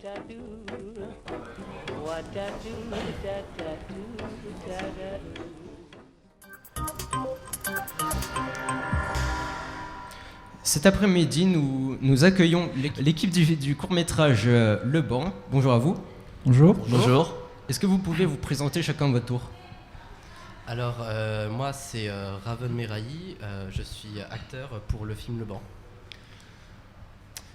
da do, what da do, da da do, da da do. Cet après-midi, nous accueillons l'équipe du court-métrage Le Banc. Bonjour à vous. Bonjour. Bonjour. Est-ce que vous pouvez vous présenter chacun de votre tour ? Alors, moi, c'est Raven Merahi. Je suis acteur pour le film Le Banc.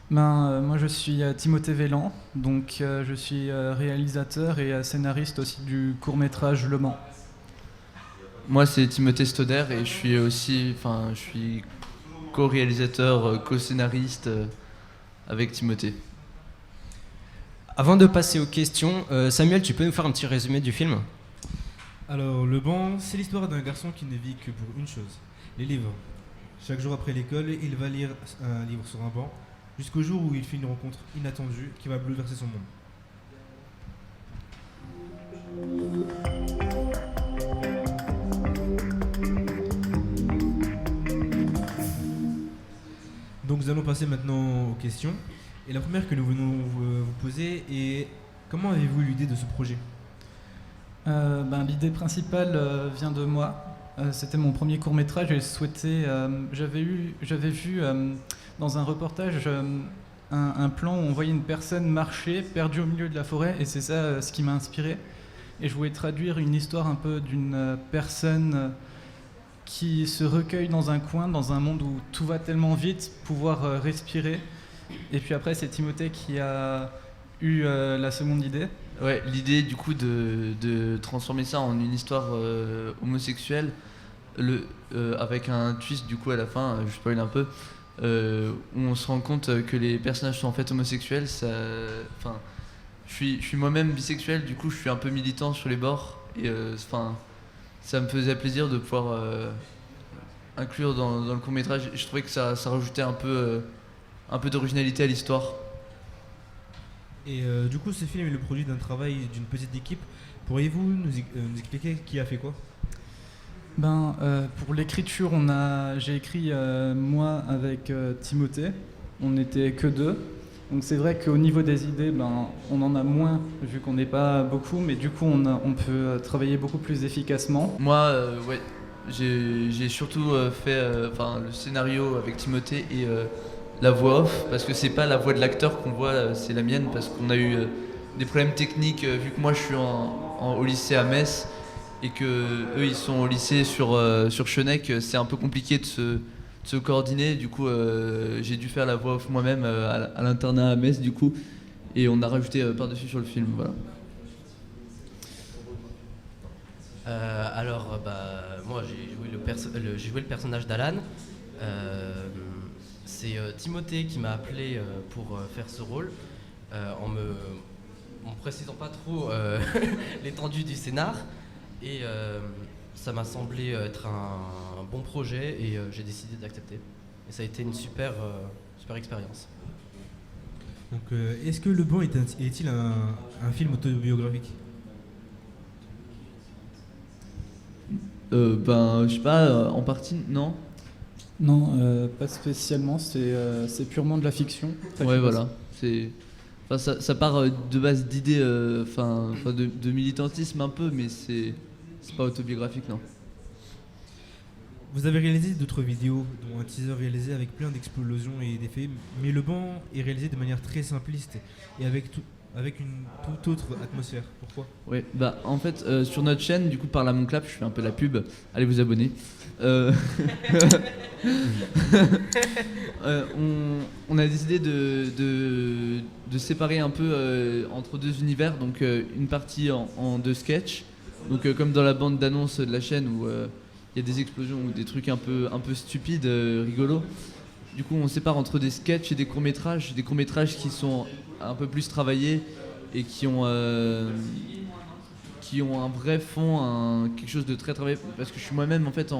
Moi je suis Timothée Vélan, donc je suis réalisateur et scénariste aussi du court-métrage Le Mans. Moi c'est Timothée Stoder et je suis co-réalisateur, co-scénariste avec Timothée. Avant de passer aux questions, Samuel, tu peux nous faire un petit résumé du film ? Alors, Le Banc, c'est l'histoire d'un garçon qui ne vit que pour une chose, les livres. Chaque jour après l'école, il va lire un livre sur un banc, jusqu'au jour où il fait une rencontre inattendue qui va bouleverser son monde. Donc nous allons passer maintenant aux questions. Et la première que nous venons vous poser est: comment avez-vous eu l'idée de ce projet ? L'idée principale vient de moi. C'était mon premier court-métrage et j'avais vu dans un reportage un plan où on voyait une personne marcher perdue au milieu de la forêt, et c'est ça ce qui m'a inspiré. Et je voulais traduire une histoire un peu d'une personne qui se recueille dans un coin, dans un monde où tout va tellement vite, pouvoir respirer. Et puis après, c'est Timothée qui a eu la seconde idée. Ouais, l'idée du coup de transformer ça en une histoire homosexuelle, avec un twist du coup à la fin, je spoil un peu, où on se rend compte que les personnages sont en fait homosexuels. Je suis moi-même bisexuel, du coup je suis un peu militant sur les bords, et ça me faisait plaisir de pouvoir inclure dans le court-métrage. Je trouvais que ça rajoutait un peu d'originalité à l'histoire. Et du coup, ce film est le produit d'un travail d'une petite équipe. Pourriez-vous nous expliquer qui a fait quoi ? Pour l'écriture, j'ai écrit moi avec Timothée. On n'était que deux. Donc c'est vrai qu'au niveau des idées, on en a moins vu qu'on n'est pas beaucoup, mais du coup on peut travailler beaucoup plus efficacement. Moi, j'ai surtout fait le scénario avec Timothée et la voix off, parce que c'est pas la voix de l'acteur qu'on voit, c'est la mienne, parce qu'on a eu des problèmes techniques, vu que moi je suis au lycée à Metz et que eux ils sont au lycée sur Schöneck. C'est un peu compliqué de se coordonner. Du coup j'ai dû faire la voix off moi-même à l'internat à Metz, du coup, et on a rajouté par-dessus sur le film, voilà. Moi j'ai joué le personnage d'Alan. C'est Timothée qui m'a appelé pour faire ce rôle, en me précisant pas trop l'étendue du scénar, et ça m'a semblé être un bon projet, et j'ai décidé d'accepter. Et ça a été une super expérience. Donc, est-ce que Le Banc est-il un film autobiographique ? Je sais pas, en partie, non. Non, pas spécialement, c'est purement de la fiction. Ouais, voilà. Ça part de base d'idées, de militantisme un peu, mais c'est pas autobiographique, non. Vous avez réalisé d'autres vidéos, dont un teaser réalisé avec plein d'explosions et d'effets, mais Le Banc est réalisé de manière très simpliste et avec une toute autre atmosphère. Pourquoi ? Ouais, en fait, sur notre chaîne, du coup, par la Mon Clap, je fais un peu la pub, allez vous abonner. On a décidé de séparer un peu entre deux univers, donc une partie en deux sketchs, donc comme dans la bande d'annonce de la chaîne où il y a des explosions ou des trucs un peu stupides, rigolos. Du coup, on sépare entre des sketchs et des courts-métrages qui sont un peu plus travaillés et qui ont un vrai fond, quelque chose de très travaillé, parce que je suis moi-même en fait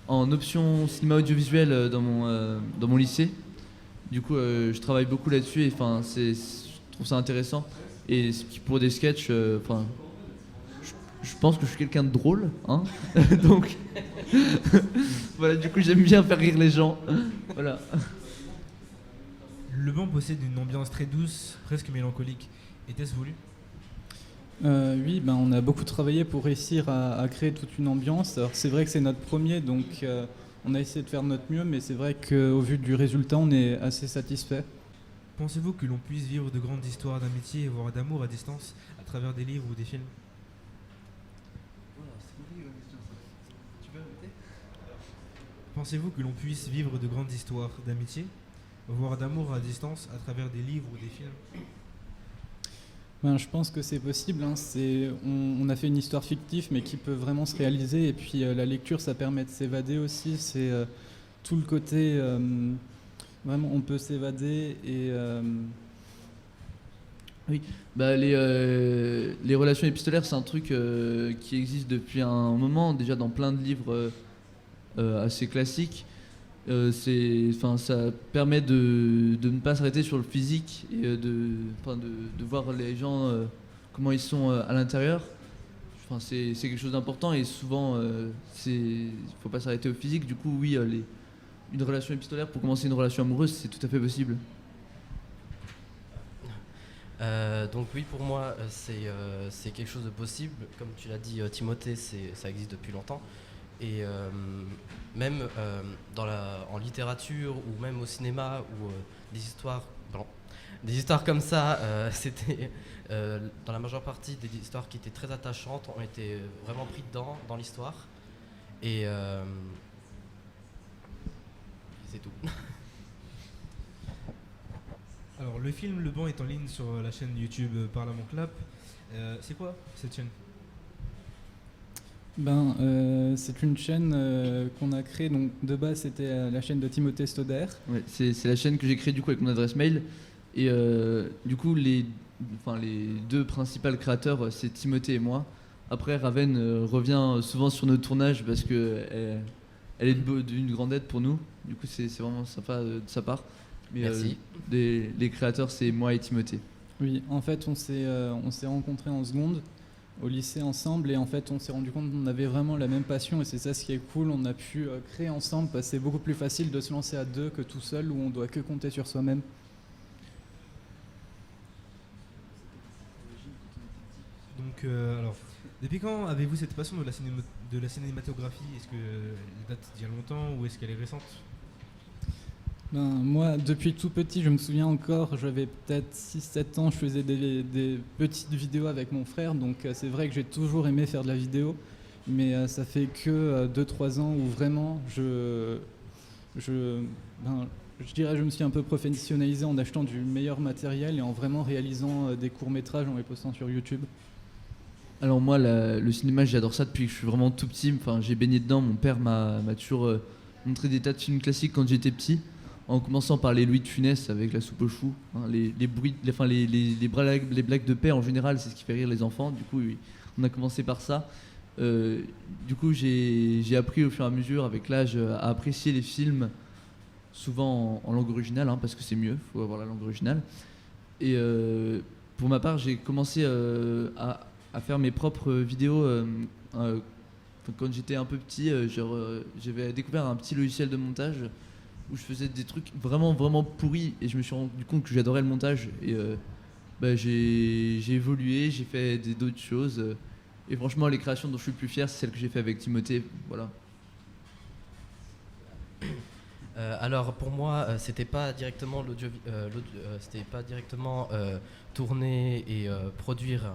en option cinéma audiovisuel dans mon lycée. Du coup, je travaille beaucoup là-dessus, et je trouve ça intéressant. Et pour des sketchs, je pense que je suis quelqu'un de drôle, hein. Donc voilà, du coup j'aime bien faire rire les gens. Voilà. Le banc possède une ambiance très douce, presque mélancolique. Était-ce voulu? Oui, ben, on a beaucoup travaillé pour réussir à créer toute une ambiance. Alors c'est vrai que c'est notre premier, donc on a essayé de faire de notre mieux, mais c'est vrai qu'au vu du résultat, on est assez satisfait. Pensez-vous que l'on puisse vivre de grandes histoires d'amitié, voire d'amour à distance, à travers des livres ou des films? Pensez-vous que l'on puisse vivre de grandes histoires d'amitié, voire d'amour à distance, à travers des livres ou des films? Ben, je pense que c'est possible, hein. On a fait une histoire fictive, mais qui peut vraiment se réaliser. Et puis la lecture, ça permet de s'évader aussi. C'est tout le côté, vraiment, on peut s'évader. Et Oui, bah les relations épistolaires, c'est un truc qui existe depuis un moment, déjà dans plein de livres assez classiques. Ça permet de ne pas s'arrêter sur le physique et de voir les gens comment ils sont à l'intérieur. Enfin, c'est quelque chose d'important et souvent il faut pas s'arrêter au physique. Du coup, oui, une relation épistolaire pour commencer une relation amoureuse, c'est tout à fait possible. Donc oui, pour moi, c'est quelque chose de possible. Comme tu l'as dit, Timothée, ça existe depuis longtemps. Et même en littérature ou même au cinéma, où des histoires comme ça, c'était dans la majeure partie des histoires qui étaient très attachantes, ont été vraiment pris dedans dans l'histoire. Et c'est tout. Alors, le film Le Banc est en ligne sur la chaîne YouTube Parle à mon clap. C'est quoi cette chaîne? C'est une chaîne qu'on a créée. Donc, de base, c'était la chaîne de Timothée Stoder. Ouais, c'est la chaîne que j'ai créée du coup avec mon adresse mail. Et du coup, les deux principaux créateurs, c'est Timothée et moi. Après, Raven revient souvent sur nos tournages parce qu'elle est d'une grande aide pour nous. Du coup, c'est vraiment sympa de sa part. Mais, Merci. Les créateurs, c'est moi et Timothée. Oui, en fait, on s'est rencontrés en seconde au lycée ensemble, et en fait, on s'est rendu compte qu'on avait vraiment la même passion, et c'est ça ce qui est cool. On a pu créer ensemble, parce que c'est beaucoup plus facile de se lancer à deux que tout seul, où on doit que compter sur soi-même. Donc, alors, depuis quand avez-vous cette passion de la cinématographie? Est-ce qu'elle date d'il y a longtemps ou est-ce qu'elle est récente? Moi, depuis tout petit, je me souviens encore, j'avais peut-être 6-7 ans, je faisais des petites vidéos avec mon frère, donc c'est vrai que j'ai toujours aimé faire de la vidéo, mais ça fait que 2-3 ans où vraiment je dirais que je me suis un peu professionnalisé en achetant du meilleur matériel et en vraiment réalisant des courts-métrages en les postant sur YouTube. Alors moi, le cinéma, j'adore ça depuis que je suis vraiment tout petit. Enfin, j'ai baigné dedans. Mon père m'a toujours montré des tas de films classiques quand j'étais petit, en commençant par les Louis de Funès avec La soupe aux choux. Hein, les blagues de paix en général, c'est ce qui fait rire les enfants. Du coup, oui, on a commencé par ça. Du coup, j'ai appris au fur et à mesure, avec l'âge, à apprécier les films, souvent en langue originale, hein, parce que c'est mieux, il faut avoir la langue originale. Et pour ma part, j'ai commencé à faire mes propres vidéos quand j'étais un peu petit. J'avais découvert un petit logiciel de montage où je faisais des trucs vraiment vraiment pourris, et je me suis rendu compte que j'adorais le montage, et j'ai évolué, j'ai fait d'autres choses, et franchement les créations dont je suis le plus fier, c'est celles que j'ai fait avec Timothée. Voilà. Alors pour moi, c'était pas directement tourner et produire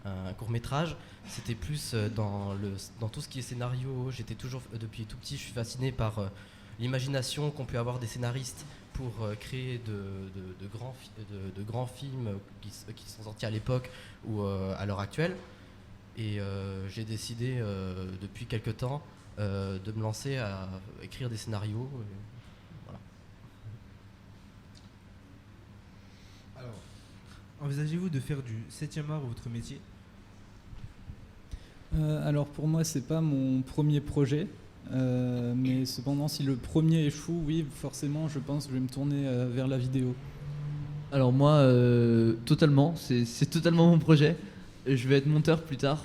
un court-métrage. C'était plus dans tout ce qui est scénario. J'étais toujours, depuis tout petit, je suis fasciné par l'imagination qu'ont pu avoir des scénaristes pour créer de grands films qui sont sortis à l'époque ou à l'heure actuelle. Et j'ai décidé depuis quelque temps de me lancer à écrire des scénarios. Voilà. Alors, envisagez-vous de faire du 7e art votre métier? Alors pour moi, c'est pas mon premier projet, mais cependant, si le premier échoue, oui, forcément, je pense que je vais me tourner vers la vidéo. Alors moi, totalement, c'est totalement mon projet. Je vais être monteur plus tard,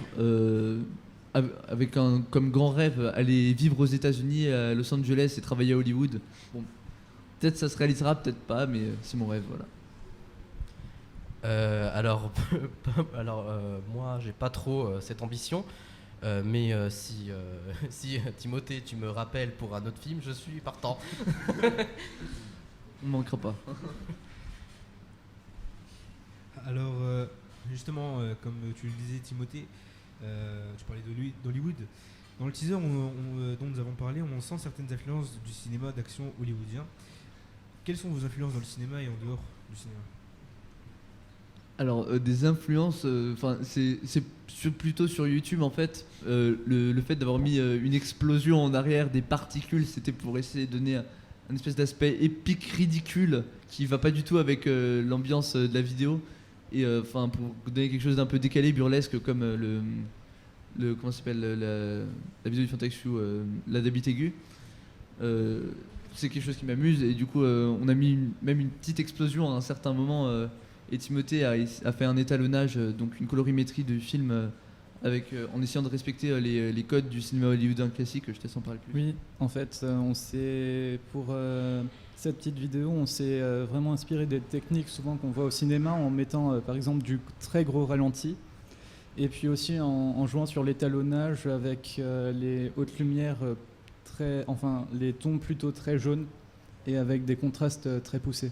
avec comme grand rêve aller vivre aux États-Unis, à Los Angeles, et travailler à Hollywood. Bon, peut-être ça se réalisera, peut-être pas, mais c'est mon rêve, voilà. Alors, moi, j'ai pas trop cette ambition, mais si Timothée, tu me rappelles pour un autre film, je suis partant. On manquera pas. Alors, justement, comme tu le disais, Timothée, tu parlais d'Hollywood. Dans le teaser dont nous avons parlé, on sent certaines influences du cinéma d'action hollywoodien. Quelles sont vos influences dans le cinéma et en dehors du cinéma? Alors, des influences, plutôt sur YouTube en fait. Le fait d'avoir mis une explosion en arrière des particules, c'était pour essayer de donner un espèce d'aspect épique ridicule qui va pas du tout avec l'ambiance de la vidéo. Et pour donner quelque chose d'un peu décalé, burlesque, comme comment ça s'appelle, la vidéo du Fantaxu, la débite aiguë. C'est quelque chose qui m'amuse et du coup on a mis même une petite explosion à un certain moment et Timothée a fait un étalonnage, donc une colorimétrie de film en essayant de respecter les codes du cinéma hollywoodien classique. Je te laisse en parler plus. Oui, en fait, pour cette petite vidéo, on s'est vraiment inspiré des techniques souvent qu'on voit au cinéma en mettant par exemple du très gros ralenti et puis aussi en jouant sur l'étalonnage avec les hautes lumières les tons plutôt très jaunes et avec des contrastes très poussés.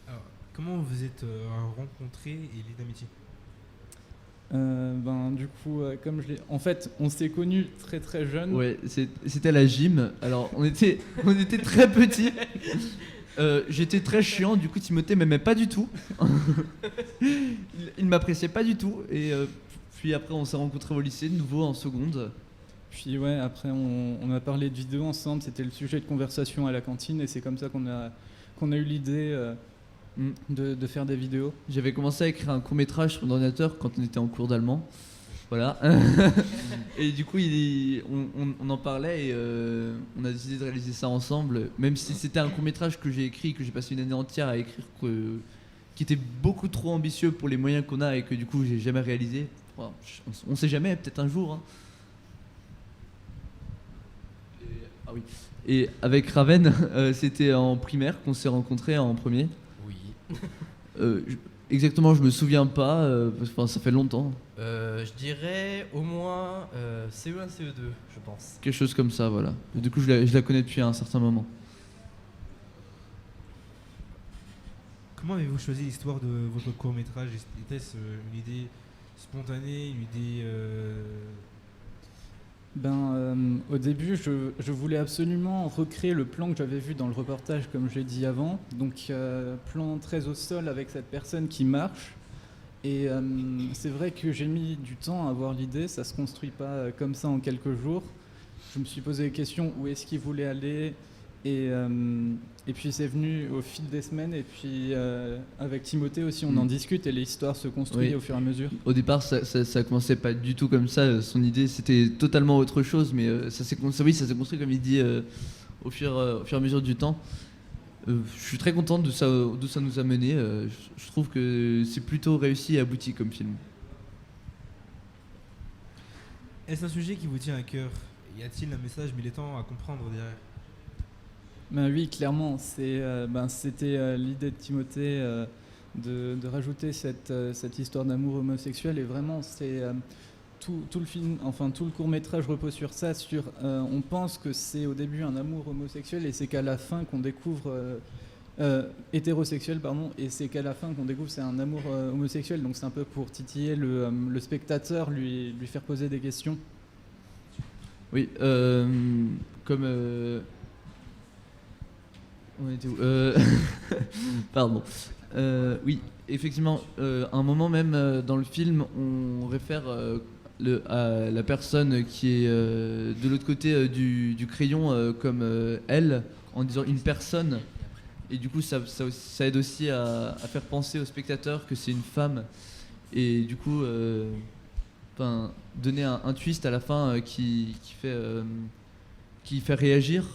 Alors, comment vous êtes rencontrés et liés d'amitié? Du coup, en fait, on s'est connus très très jeunes. Ouais, c'était à la gym. Alors on était très petits. J'étais très chiant, du coup Timothée m'aimait pas du tout. il m'appréciait pas du tout. Et puis après on s'est rencontrés au lycée, de nouveau en seconde. Puis ouais, après on a parlé de vidéos ensemble, c'était le sujet de conversation à la cantine et c'est comme ça qu'on a eu l'idée de faire des vidéos. J'avais commencé à écrire un court-métrage sur mon ordinateur quand on était en cours d'allemand. Voilà. Et du coup on en parlait et on a décidé de réaliser ça ensemble, même si c'était un court-métrage que j'ai écrit, que j'ai passé une année entière à écrire, qui était beaucoup trop ambitieux pour les moyens qu'on a et que du coup j'ai jamais réalisé. Enfin, on sait jamais, peut-être un jour. Hein. Ah oui. Et avec Raven, c'était en primaire qu'on s'est rencontrés en premier. Oui. Exactement, je me souviens pas, ça fait longtemps. Je dirais au moins CE1, CE2, je pense. Quelque chose comme ça, voilà. Et du coup, je la connais depuis un certain moment. Comment avez-vous choisi l'histoire de votre court-métrage? Était-ce une idée spontanée, une idée... Au début, je voulais absolument recréer le plan que j'avais vu dans le reportage, comme je l'ai dit avant. Donc, plan très au sol avec cette personne qui marche. Et c'est vrai que j'ai mis du temps à avoir l'idée, ça se construit pas comme ça en quelques jours. Je me suis posé la question où est-ce qu'il voulait aller. Et puis c'est venu au fil des semaines et puis avec Timothée aussi on en discute et l'histoire se construit au fur et à mesure. Au départ ça commençait pas du tout comme ça, son idée c'était totalement autre chose mais ça s'est construit comme il dit au fur et à mesure du temps. Je suis très content d'où ça nous a mené, je trouve que c'est plutôt réussi et abouti comme film. Est-ce un sujet qui vous tient à cœur? Y a-t-il un message militant à comprendre derrière? Oui, clairement, c'était l'idée de Timothée de rajouter cette histoire d'amour homosexuel et vraiment c'est tout le film, enfin tout le court-métrage repose sur ça, on pense que c'est au début un amour homosexuel et c'est qu'à la fin qu'on découvre hétérosexuel pardon, et c'est qu'à la fin qu'on découvre c'est un amour homosexuel, donc c'est un peu pour titiller le spectateur, lui faire poser des questions. Oui, comme on était où Pardon. Oui, effectivement, un moment même dans le film, on réfère à la personne qui est de l'autre côté du crayon comme elle, en disant une personne. Et du coup, ça aide aussi à faire penser au spectateur que c'est une femme. Et du coup, donner un twist à la fin qui fait réagir.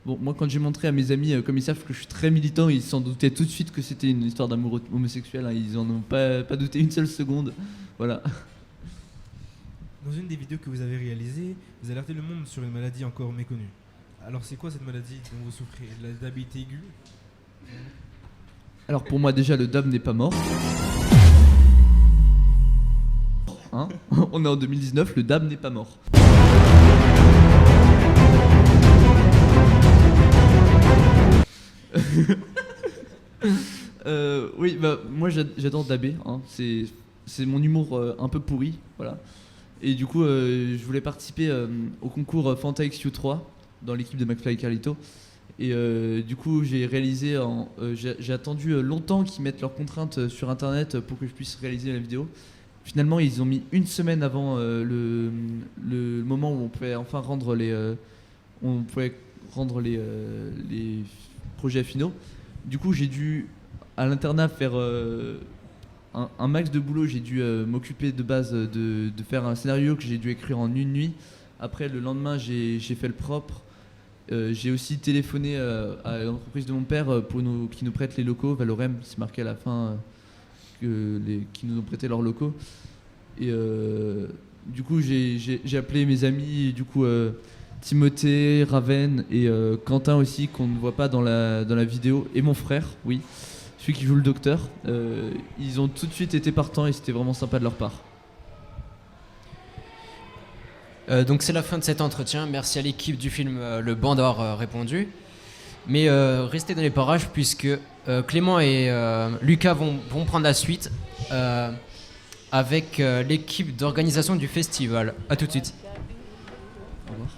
Bon, moi quand j'ai montré à mes amis, comme ils savent que je suis très militant, ils s'en doutaient tout de suite que c'était une histoire d'amour homosexuel, hein, ils en ont pas douté une seule seconde. Voilà. Dans une des vidéos que vous avez réalisées, vous alertez le monde sur une maladie encore méconnue. Alors c'est quoi cette maladie dont vous souffrez? La diabète aiguë? Alors pour moi déjà le DAB n'est pas mort. Hein, on est en 2019, le DAB n'est pas mort. Oui, bah moi j'adore dabber, hein. C'est mon humour un peu pourri, voilà. Et du coup, je voulais participer au concours Fanta XU3 dans l'équipe de McFly et Carlito. Et du coup, j'ai attendu longtemps qu'ils mettent leurs contraintes sur internet pour que je puisse réaliser la vidéo. Finalement, ils ont mis une semaine avant le moment où on pouvait enfin rendre les projets finaux. Du coup, j'ai dû à l'internat faire un max de boulot. J'ai dû m'occuper de base de faire un scénario que j'ai dû écrire en une nuit. Après, le lendemain, j'ai fait le propre. J'ai aussi téléphoné à l'entreprise de mon père qui nous prête les locaux. Valorem, c'est marqué à la fin qui nous ont prêté leurs locaux. Et du coup, j'ai appelé mes amis, du coup, Timothée, Raven et Quentin aussi, qu'on ne voit pas dans la vidéo, et mon frère, oui, celui qui joue le docteur. Ils ont tout de suite été partants et c'était vraiment sympa de leur part. Donc c'est la fin de cet entretien. Merci à l'équipe du film Le Banc d'avoir répondu. Mais restez dans les parages puisque Clément et Lucas vont prendre la suite avec l'équipe d'organisation du festival. A tout de suite. Au revoir.